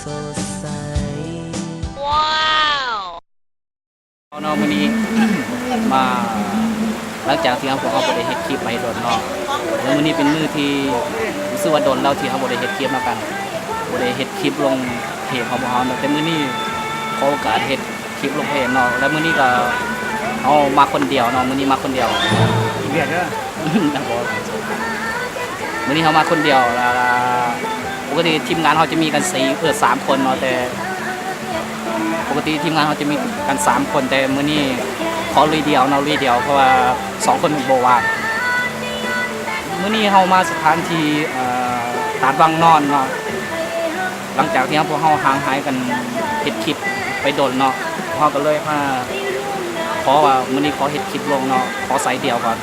ดใสว้าวน้องวันนี้มาหลังจากที่เขาบอกเขาบริเฮ็ดคลิปไปโดนนอกแล้ววันนี้เป็นมือที่รู้สึกว่าโดนเราที่เขาบริเฮ็ดคลิปมากันบริเฮ็ดคลิปลงเพจของเขาแต่มื้อนี้เขาโอกาสเฮ็ดคลิปลงเพจเนาะแล้วมื้อนี้ก็เอามาคนเดียวเนาะมื้อนี้มาคนเดียวเบียดเด้อมื้อนี้เขามาคนเดียวแล้วปกติทีมงานเขาจะมีกัน3 คนเนาะแต่ปกติทีมงานเขาจะมีกัน3 คนแต่มื้อนี้ขอลุยเดียวเนาะลุยเดียวเพราะว่า2 คนบ่ว่างมื้อนี้เขามาสถานที่ตาดวังนอนเนาะหลังจากที่พวกเขาห่างหายกันเฮ็ดคลิปไปโดนเนาะเขาก็เลยมาขอว่ามื้อนี้ขอเฮ็ดคลิปลงเนาะขอใส่เดียวก่อน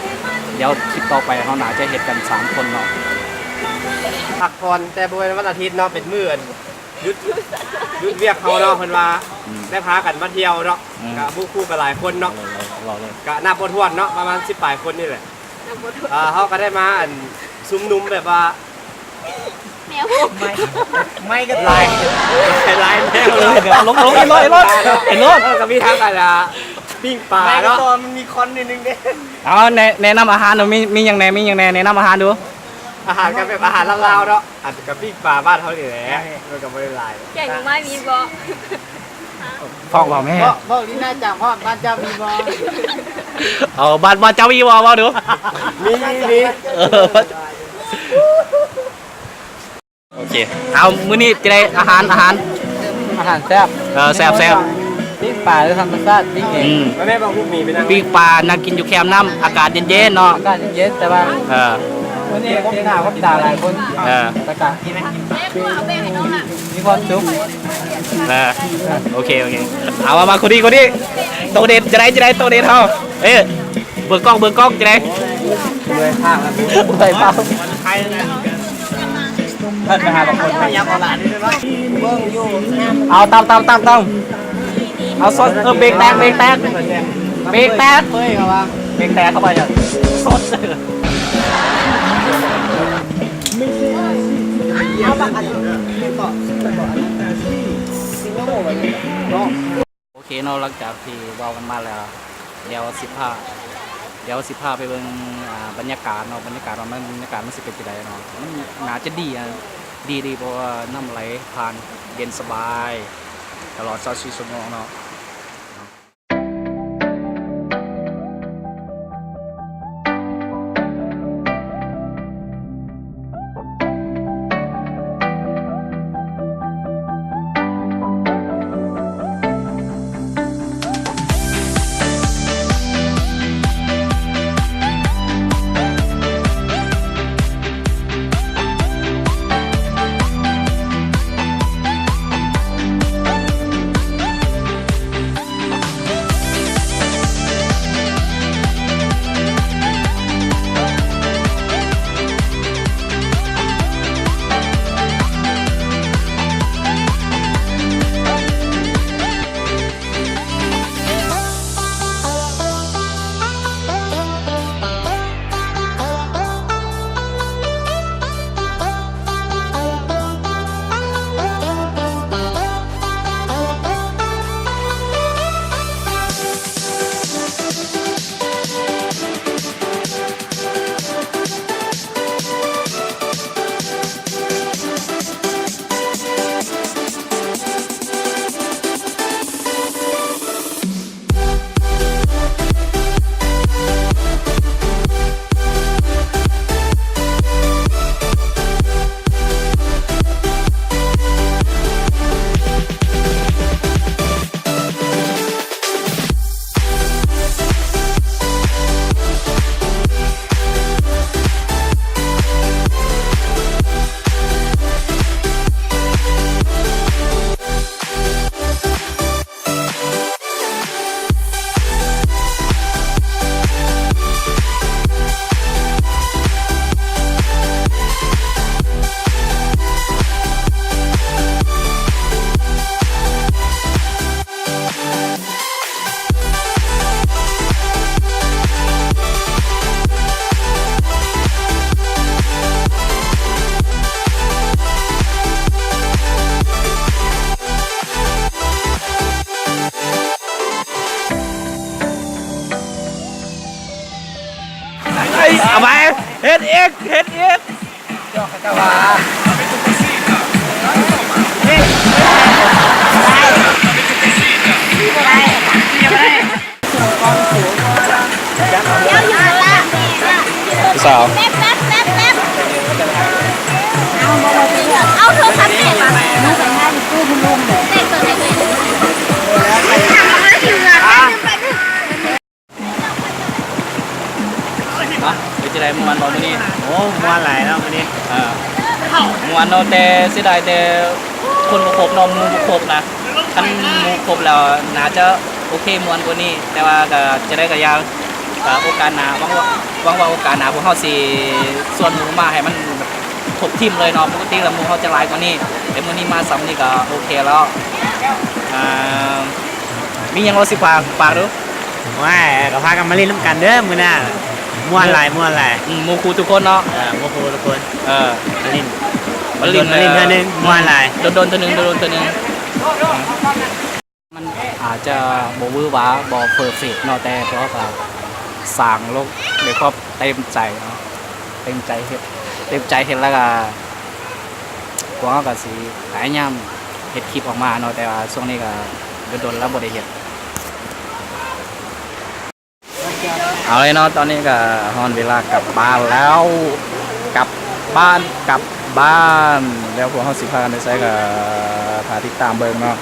เดี๋ยวคลิปต่อไปเขาน่าจะเฮ็ดกัน3 คนเนาะพักผ่อนแต่บริเวณวันอาทิตย์เนาะเป็นมื้อหยุดเวียกเขาเนาะเพิ่นว่าได้พากันมาเที่ยวเนาะกับผู้คู่กับหลายคนเนาะก็นับบ่ถ้วนเนาะประมาณ10 ปลายคนนี่แหละเขาก็ได้มาซุ้มนุ้มแบบว่าไม่ก็ลายแมวเลยลงไอ้รถก็มีทั้งกันปิ้งปลาเนาะมันมีคอนนิดนึงเด้เอาแนะนำอาหารหนูมีอย่างแน่แนะนำอาหารดูอาหารกันแบบอาหารลาวๆเนาะอาจจะกับปิ้งปลาบ้านเขานี่แหละมันก็ไม่ได้ลายเก่งมากมีบ่พ่อบอกแม่พ่อนี่น่าจังพ่อบ้านเจ้ามีบ่เอาบ้านเจ้ามีบ่ดูมีโอเคเอามื้อนี้จะได้อาหารแซ่บแซ่บปิ้งปลาหรือธรรมชาติปิ้งเองแม่บอกลูกมีไปนะปิ้งปลานั่งกินอยู่แคมป์น้ำอากาศเย็นๆเนาะอากาศเย็นแต่ว่าวันนี้ผมหน้าผมด่าหลายคนประกาศกินไหมมีความสุขโอเคเอามาคนนี้โตเด็ดจะได้โตเด็ดเขาเบิกกล้องจะได้เลยภาพเลยภาพใครไปหาบางคนพยายามเอาหลานนี่ด้วยว่าเบิ้งอยู่เอาตามเอาซดเบรกแตกเฮ้ยครับว่าเบรกแตกเข้าไปอ่ะซดโอเคเนาะหลังจากที่เว้ากันมาแล้วเดี๋ยวสิพาไปเบิ่งบรรยากาศเนาะบรรยากาศมันสิเป็นจังได๋เนาะมันน่าจะดีเพราะว่าน้ำไหลผ่านเย็นสบายตลอด24 ชั่วโมงเนาะ ฮ็ดเอกเฮ็ดเอกสาว แป๊บเอาโทรศัพท์เด็กมาน้องใส่หน้าอยู่ตู้คุณลุงเด็กตัวไหนเลยเนาะเดี๋ยวจะได้เมื่อวานบอกมื้อนี้ โอ้ม้วนหลายเนาะมื้อนี้ เมื่อวานเนาะแต่เสียดายแต่คนบ่ครบเนาะหมู่บ่ครบนะคันหมู่ครบแล้วน่าจะโอเคม่วนกว่านี้ แต่ว่าก็จะได้ก็อยากโอกาสหน้าหวังว่าโอกาสหน้าพวกเฮาสิส่วนหมู่มาให้มันครบทีมเลยเนาะปกติแล้วหมู่เฮาจะหลายกว่านี้แต่มื้อนี้มาซ้ำนี่ก็โอเคแล้วมีหยังเราสิฝากดู ว้ายก็พากันมาเล่นน้ำกันเด้อมื้อหน้าม้วนหลาย หมู่ครูทุกคนเนาะ โมโหทุกคน เออ มาเล่น มาเล่น เทื่อนึงม้วนหลาย โดนตัวหนึงมันอาจจะบ่วือหวาบ่เพอร์เฟกต์เนาะแต่เพราะว่าสร้างโลกด้วยความเต็มใจเนาะเต็มใจเฮ็ดแล้วก็พวกเราก็สิพยายามเฮ็ดคลิปออกมาเนาะแต่ว่าช่วงนี้ก็โดนแล้วบ่ได้เฮ็ดเอาเลยเนาะตอนนี้ก็ฮอนเวลากลับบ้านแล้วกลับบ้านแล้วพวกเขาสิพากันไปไสก็พาติดตามเบิ่งเนาะ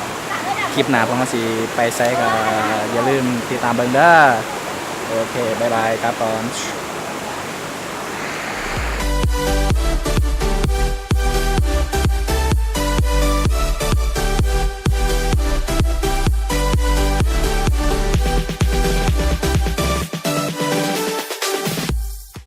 คลิปหน้าพวกเขาสิไปไสก็อย่าลืมติดตามเบิ่งเด้อโอเคบ๊ายบายครับตอน